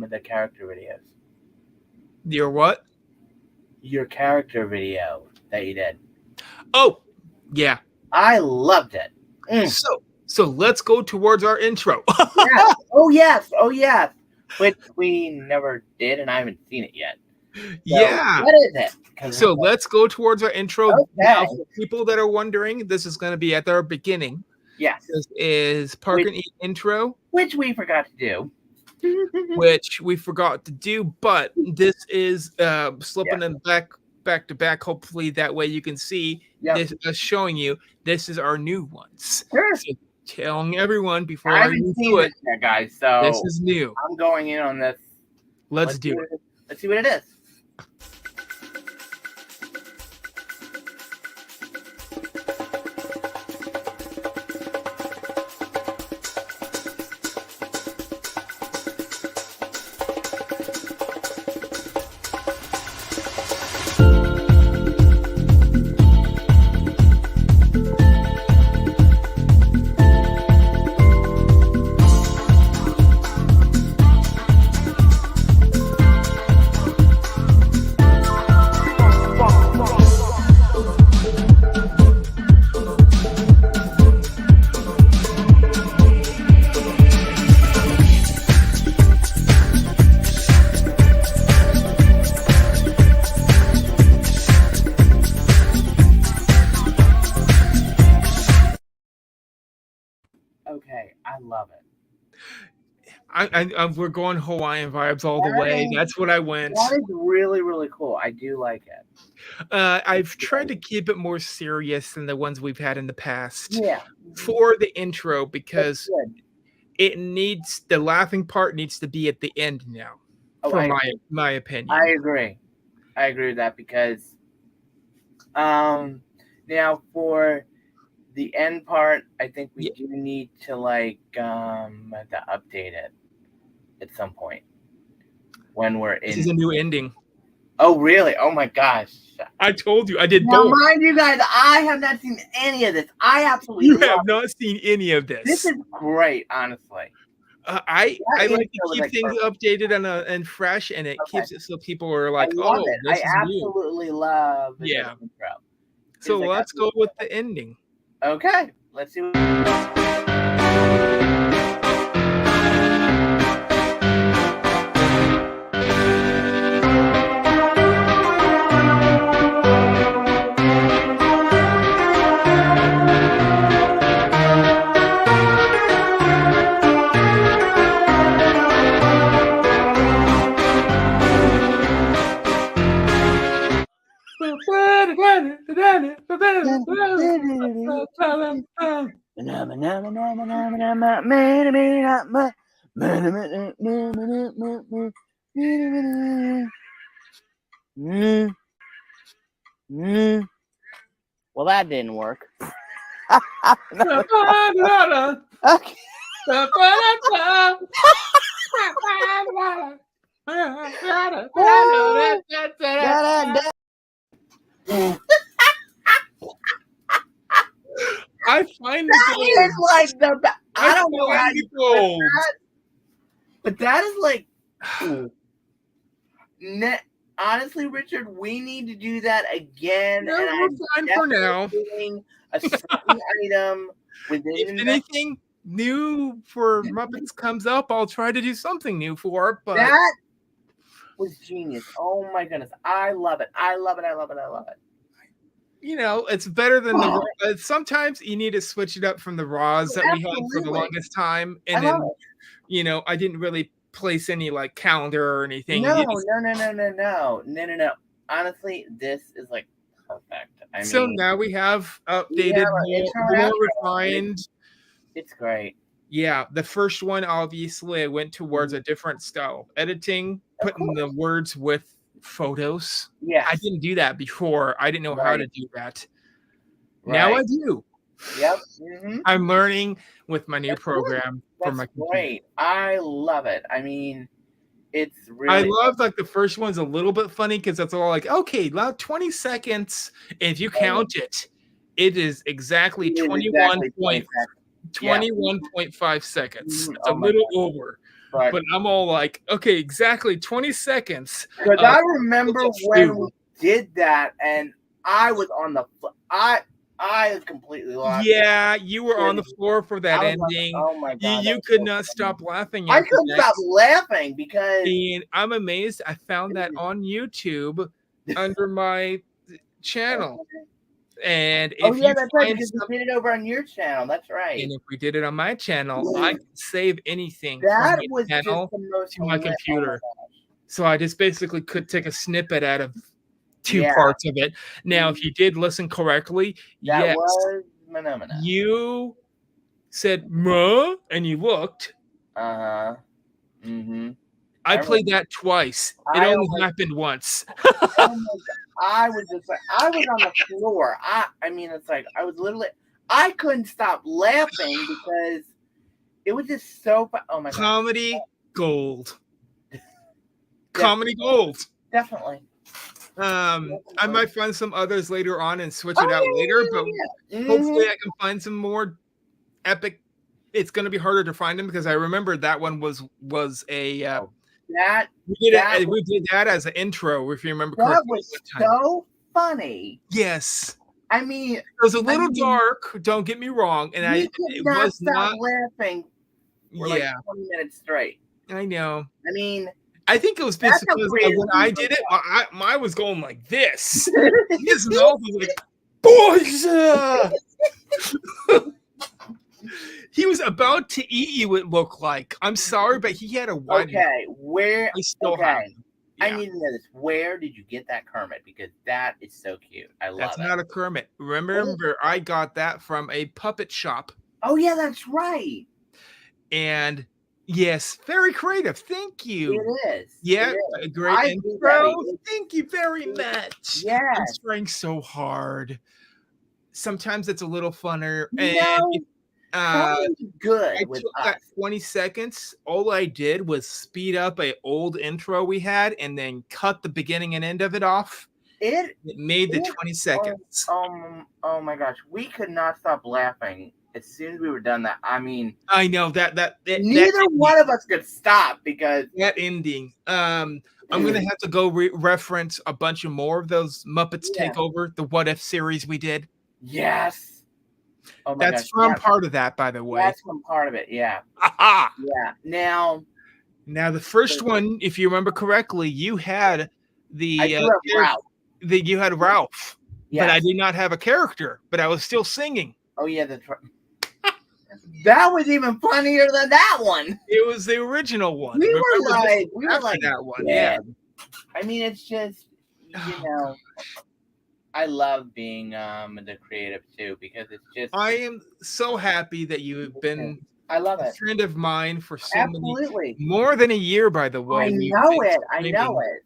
the character videos. Your what? Your character video that you did. Oh, yeah. I loved it. Mm. So let's go towards our intro. Yes. Oh yes. Oh yes. Which we never did, and I haven't seen it yet. So Yeah. what is it? So let's go towards our intro. Now, Okay. for people that are wondering, this is going to be at our beginning. Yes. This is Park and Eat intro, Which we forgot to do. which we forgot to do, but this is slipping in back to back. Hopefully, that way you can see this showing you this is our new ones. Sure. So telling everyone before I I haven't do seen it, this yet, guys. So this is new. I'm going in on this. Let's do it. Let's see what it is. Okay, I love it. we're going Hawaiian vibes all the way. That's what I went. That is really, really cool. I do like it. I've tried to keep it more serious than the ones we've had in the past Yeah. for the intro That's because good. the laughing part needs to be at the end now, for my opinion. I agree. I agree with that because now for the end part, I think we do need to like to update it at some point when we're in. This is a new ending. Oh really? Oh my gosh! I told you I did now, both. mind you guys, I have not seen any of this. I absolutely you have not seen any of this. This is great, honestly. I like to keep things updated and fresh, and it keeps it so people are like, "Oh, this is absolutely new." Love the intro. So let's go with the ending. Okay, let's see. Well, that didn't work. Okay. I find the gold. Like the I don't know how you gold. That, but that is like honestly, Richard, we need to do that again. No, and we're fine for now. Doing a certain item within if anything new for Muppets comes up, I'll try to do something new for it. But that was genius. Oh my goodness. I love it. I love it. I love it. I love it. You know, it's better than the sometimes you need to switch it up from the raws that we had for the longest time. And then, you know, I didn't really place any like calendar or anything. No. Honestly, this is like perfect. I so mean, now we have updated, more refined. It's great. Yeah, the first one, obviously, I went towards a different style of editing, putting the words with photos. Yeah, I didn't do that before. I didn't know how to do that. Now I do. Yep. I'm learning with my new program for my computer. Great. I love it. I mean, it's really. I love like the first one's a little bit funny because it's all like, okay, now 20 seconds. If you count it, it is exactly 21.5 seconds. It's a little over. But I'm all like, okay, exactly 20 seconds. Because I remember when we did that, and I was on the I was completely lost. Yeah, you were on the floor for that ending. Like, oh my god! You could not stop laughing. I couldn't stop laughing because. And I'm amazed. I found that on YouTube under my channel. And if you that's right, because we did it over on your channel. That's right. And if we did it on my channel, I can save anything from my channel to my computer. So I just basically could take a snippet out of 2 parts of it. Now, if you did listen correctly, that was phenomenal. You said "ma" and you looked. I played that twice. It only happened once. I was just like, I was on the floor. I mean, it's like I was literally, I couldn't stop laughing because it was just so. Oh my god! Comedy gold. Comedy gold. Definitely. I might find some others later on and switch it out later, but hopefully I can find some more epic. It's going to be harder to find them because I remember that one was a. We did that as an intro, if you remember correctly. That was so funny. Yes. I mean, it was a little dark. Don't get me wrong, and it was not laughing. For like 20 minutes straight. I know. I mean, I think it was because when I did it, mine was going like this. His mouth was like, boys. He was about to eat you, it looked like. I'm sorry, but he had a wide mouth. Okay, where? I still have Okay, him. I Yeah. need to know this. Where did you get that Kermit? Because that is so cute. I That's love it. not a Kermit. What is Remember, I got that from a puppet shop. Oh yeah, that's right. And yes, very creative. Thank It you. is. It Yeah, is. a great I agree, intro. Debbie. Thank you very It, much. I'm yes. trying so hard. Sometimes it's a little funner, You and know, uh, Kermit is good I with took that us. 20 seconds. All I did was speed up a old intro we had and then cut the beginning and end of it off. It It made the it 20 oh seconds. oh my gosh, we could not stop laughing as soon as we were done that. I mean, I know that neither one of us could stop because that ending. I'm gonna have to go reference a bunch of more of those Muppets yeah, Takeover, the What If series we did. yes. Oh my That's gosh, from part of that, by the way. that's one part of it. Yeah, Aha! yeah. Now Now, the first one, if you remember correctly, you had I the do have Ralph. you had Ralph, but I Yes. did not have a character, but I was still singing. Oh yeah, that's right. That was even funnier than that one. It was the original one. We Remember, were this like, was after that one. Yeah. dead. I mean, it's just Oh, know, I love being the creative too because it's just I am so happy that you have been I love a it. friend of mine for so many Absolutely. more than a year, by the way. I We've know been it. I know streaming. it.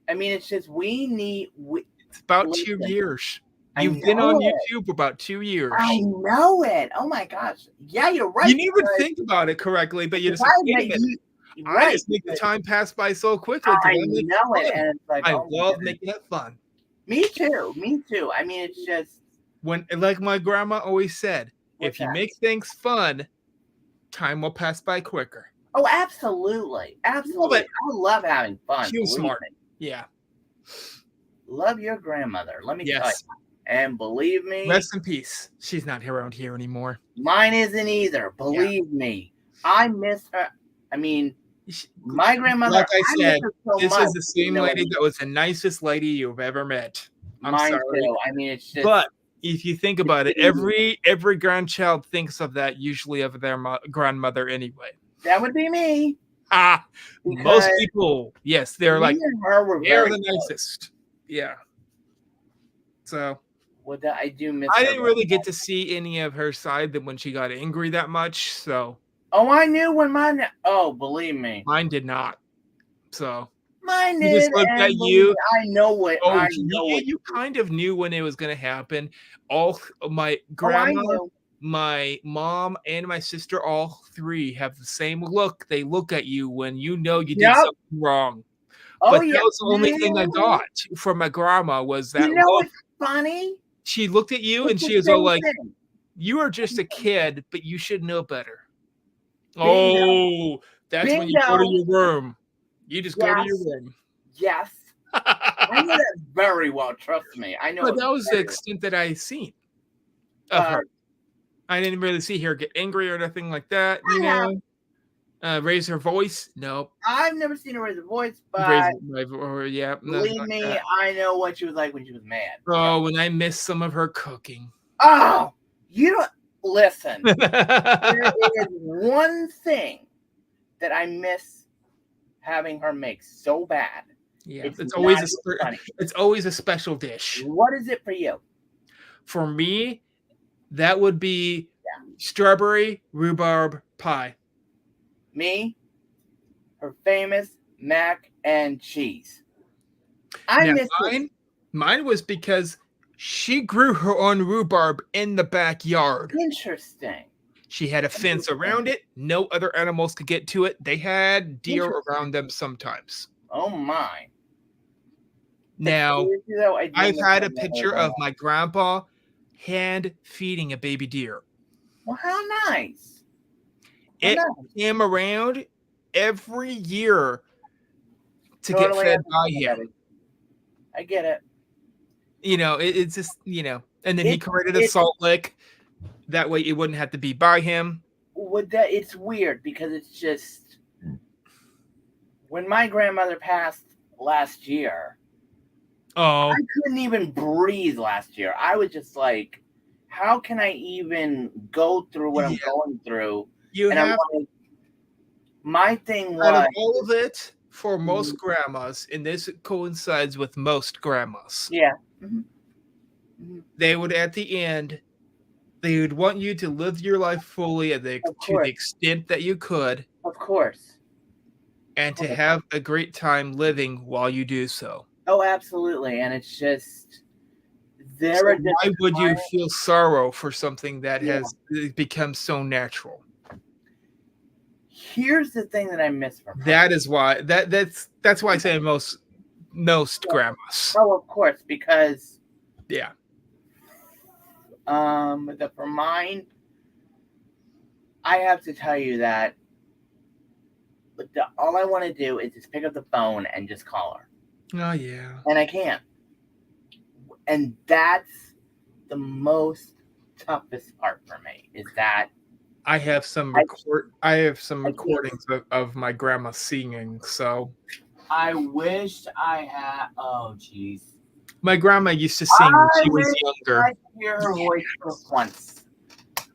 I mean, it's just It's about 2 listen. years. I You've been know on it. YouTube for about 2 years. I know it. Oh my gosh. Yeah, you're right. You didn't even think about it correctly, but you're If just like, I "Wait a make minute. you I right, just make the because time pass by so quickly because I I make it know it, fun. and it's like, I oh my love goodness. making it fun." Me too. Me too. I mean, it's just When like my grandma always said, what's "If you that? make things fun, time will pass by quicker." Oh, absolutely. Love Absolutely. it. I love having fun. She was Believe smart. me. Yeah. Love your grandmother. Let me tell you. Yes. And believe me, Rest in peace. She's not around here anymore. mine isn't either. Yeah. Believe me. I miss her. I mean, She my grandmother, like I I miss said, her so this much. is the same lady that was the nicest lady you've ever met. I'm Mine sorry. too. I mean, it's just But if you think about it, it's every grandchild thinks of that usually of their grandmother anyway. that would be me Ah, because most people, yes, they're me like, and her were they're very the close. nicest. Yeah. So Well, that I do miss I her. didn't really get to see any of her side that when she got angry that much. So Oh, I knew when mine. Oh, believe me, mine did not. So mine he just did, looked at and believe me, you. I know what Oh, I know yeah, what. you kind of knew when it was gonna happen. All my Oh, I grandma, knew. my mom, and my sister, all 3 have the same look. They look at you when you know you did Yep. something wrong. Oh But yeah. that was the only thing I got from my grandma was You that know look. what's funny? She looked at you and It's the she was all same like, thing. "You are just a kid, but you should know better." Bingo. Oh, that's when you go to Bingo. your room. You just go to your Yes. room. Yes. I know that very well. Trust me. I know But it that was the very well. extent that I seen of her. I didn't really see her get angry or nothing like that, you I have. know? Raise her voice? Nope. I've never seen her raise a voice, Raise but my or yeah, nothing believe like me, that. I know what she was like when she was mad. Oh, when I miss some of her cooking. Oh, you don't listen. There is one thing that I miss having her make so bad. Yeah, It's it's not always even funny. it's always a special dish. What is it for you? For me, that would be Yeah. strawberry rhubarb pie. Me, her famous mac and cheese. I Now miss it. mine was because she grew her own rhubarb in the backyard. Interesting. She had a fence around it. No other animals could get to it. They had deer around them sometimes. Oh my. Now, Seriously, though, I do I've miss had a having her picture around. of my grandpa hand feeding a baby deer. Well, how nice. It nice. came around every year to get Totally fed by understand, him. I get it. You know, it's just, you know, and then he created a It salt lick. That way it wouldn't have to be by him. would that it's weird because it's just when my grandmother passed last year, Oh, I couldn't even breathe last year. I was just like, how can I even go through what I'm going through? You And I'm have like, my thing out of was, all of it, for most Mhm. grandmas, and this coincides with most grandmas, Yeah. Mhm. Mhm. they would at the end, they would want you to live your life fully Of to the course. extent that you could, Of course. and to have a great time living while you do so. Oh, absolutely. And it's just there So are just why would you times. feel sorrow for something that Yeah. has become so natural? Here's the thing that I miss from her. That is why that's why I say most grandmas. Oh, of course, because Yeah. for mine, I have to tell you that all I want to do is just pick up the phone and just call her, Oh yeah. and I can't. And that's the most toughest part for me is that I I have some I can't. recordings of my grandma singing. So I wished I had. Oh, jeez. my grandma used to sing when I she was wish I younger. could hear her voice just once.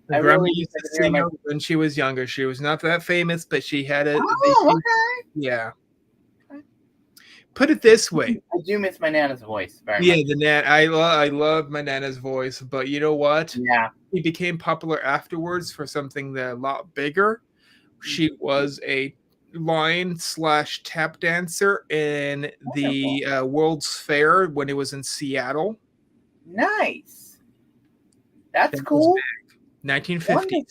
My I grandma really wish used I to could hear sing my. when she was younger. She was not that famous, but she had a Oh, she, okay. yeah. Put it this way. I do miss my Nana's voice very Yeah, much. I love my nana's voice, but you know what? Yeah. She became popular afterwards for something that a lot bigger. She was a lion slash tap dancer in Wonderful. the World's Fair when it was in Seattle. Nice. That's That was cool. big. 1950s. Wonderful.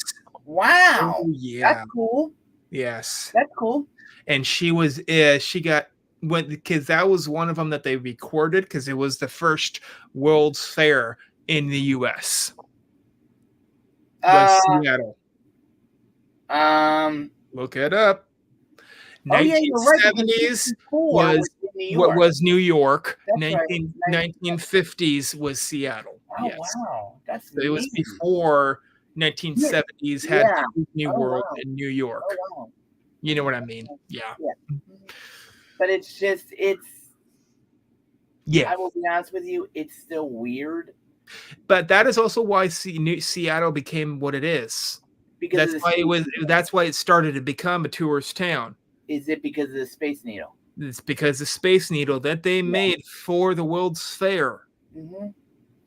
Wow. Oh That's yeah, cool. yes. That's cool. And she got went because that was one of them that they recorded because it was the first World's Fair in the U.S. was Uh, Seattle. um. Look it up. Oh yeah, you're right. Because 1970s 64 was was in New what York. was New York. That's right. 1950s was Seattle. Oh Yes. wow, that's So it was neat. before Yeah. 1970s had Yeah. Disney Oh World wow. in New Oh York. wow. You know what I mean? Yeah. Yeah. Mhm. But it's just it's. Yeah. I will be honest with you. It's still weird But that is also why Seattle became what it is. because of the space needle. That's why it started to become a tourist town. Is it because of the Space Needle? It's because the Space Needle that they Yeah. made for the World's Fair Mm-hmm.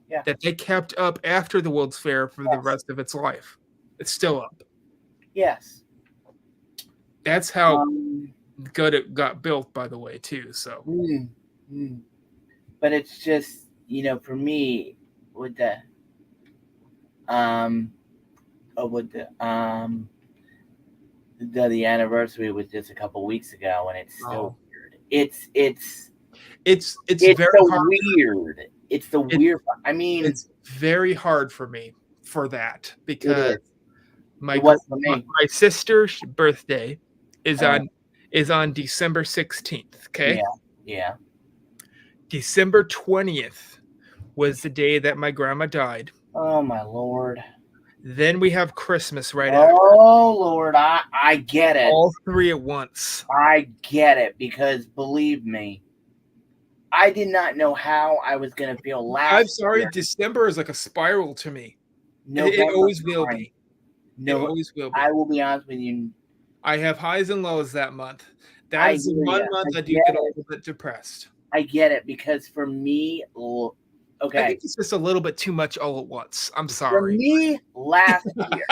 Yeah. that they kept up after the World's Fair for the Yes. rest of its life. It's still up. Yes. That's how Um. good it got built, by the way, too. So mm, mm. But it's just for me with um with the anniversary was just a couple weeks ago, and it's still oh, weird. It's it's it's very the hard. weird. It's the It, weird. I mean, it's very hard for me for that it because is. It was for me. my sister's birthday is Uh, on December 16th. Okay, yeah. Yeah. December 20th was the day that my grandma died. Oh my lord. Then we have Christmas right after. Oh Lord, I get it. All three at once. I get it because believe me, I did not know how I was gonna feel I'm last sorry, year. December is like a spiral to me. It November always will time. be. It No, always will I be. will be honest with you. I have highs and lows that month. That I is the hear one you. I month I do get get a it. little bit depressed. I get it because for me, I okay, think it's just a little bit too much all at once. I'm for sorry. me last year,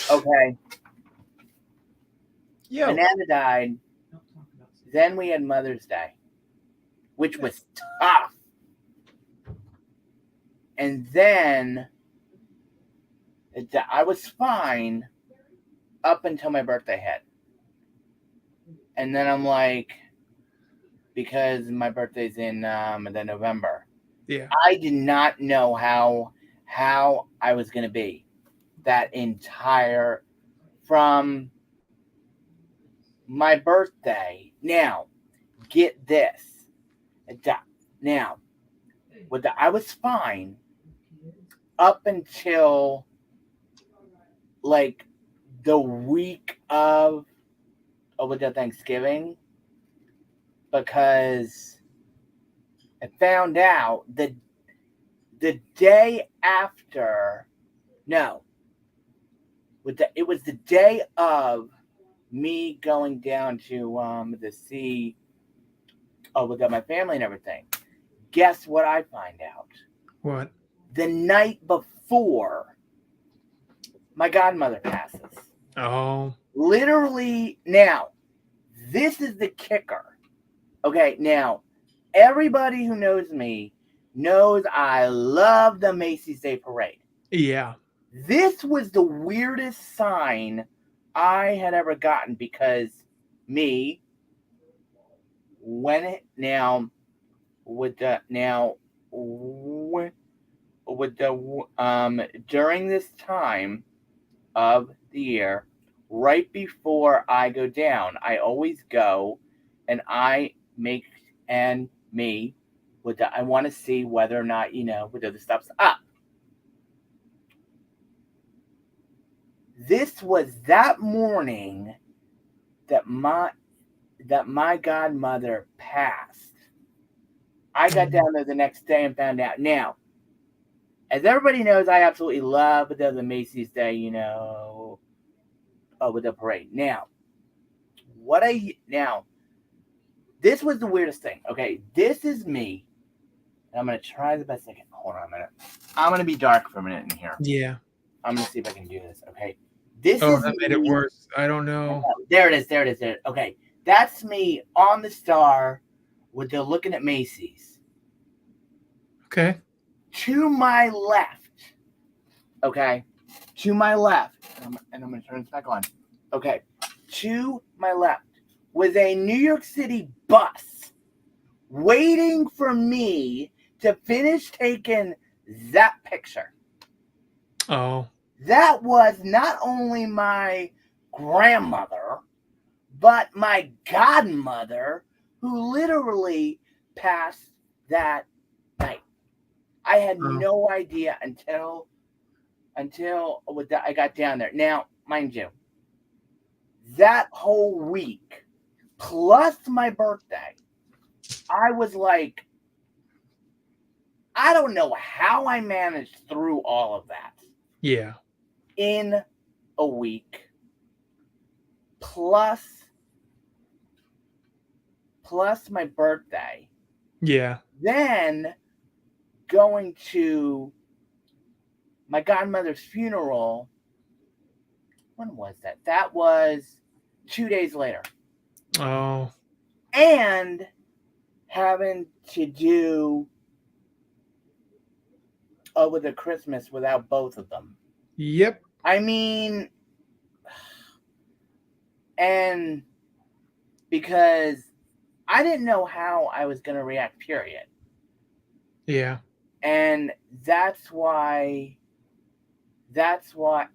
okay, Yo. Banana died. Then we had Mother's Day, which was tough, and then I was fine up until my birthday hit, and then I'm like, because my birthday's in the November. Yeah. I did not know how I was gonna be that entire from my birthday. Now, get this. Now, I was fine up until like the week of with the Thanksgiving because I found out that the day after, no, it was the day of me going down to the sea with my family and everything. Guess what I find out? What? The night before my godmother passes. Oh. Literally, now, this is the kicker. Okay, now, everybody who knows me knows I love the Macy's Day Parade. Yeah. This was the weirdest sign I had ever gotten because me, when it now, with the now, with the during this time of the year, right before I go down, I always go and I make and me with the I want to see whether or not whether the stuff's up. This was that morning that my godmother passed. I got down there the next day and found out. Now, as everybody knows, I absolutely love the Macy's Day, with the parade. Now, this was the weirdest thing. Okay, this is me. And I'm gonna try the best I can. Hold on a minute. I'm gonna be dark for a minute in here. Yeah. I'm gonna see if I can do this. Okay, this Oh, is that made it me. worse. I don't know. There it is. Okay, that's me on the star with the looking at Macy's. Okay. To my left. Okay, to my left, and I'm gonna turn this back on. Okay, to my left was a New York City bus waiting for me to finish taking that picture. Oh. That was not only my grandmother, but my godmother, who literally passed that night. I had no idea until I got down there. Now, mind you, that whole week, plus my birthday, I was like, I don't know how I managed through all of that. Yeah. In a week, plus my birthday. Yeah. Then going to my godmother's funeral. When was that? That was 2 days later. Oh. And having to do with a Christmas without both of them. Yep. I mean, and because I didn't know how I was going to react, period. Yeah. And that's why,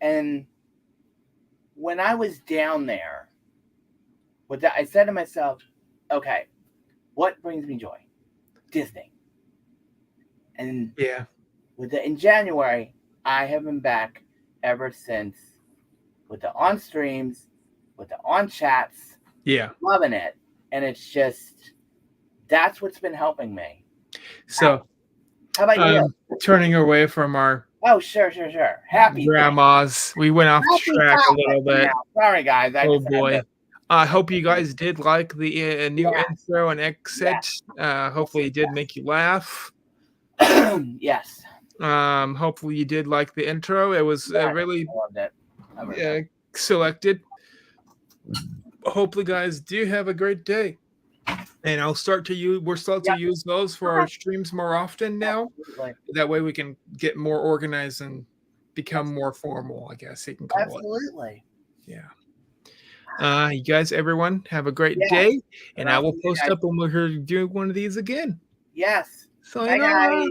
and when I was down there, with that, I said to myself, okay, what brings me joy? Disney. And Yeah. in January, I have been back ever since with the on streams, with the on chats. Yeah. Loving it. And it's just, that's what's been helping me. So, how about you? Turning away from our sure. Happy grandmas. We went off track a little bit. Now. Sorry, guys. Oh boy. I hope you guys did like the new intro and exit. Hopefully it did make you laugh. Yes. Hopefully you did like the intro. It was really selected. Hopefully guys do have a great day. And we'll start to use those for our streams more often now. Absolutely. That way we can get more organized and become more formal, I guess you can call it. Absolutely. Yeah. You guys, everyone, have a great day. And I will post up when we're doing one of these again. Yes. Sayonara.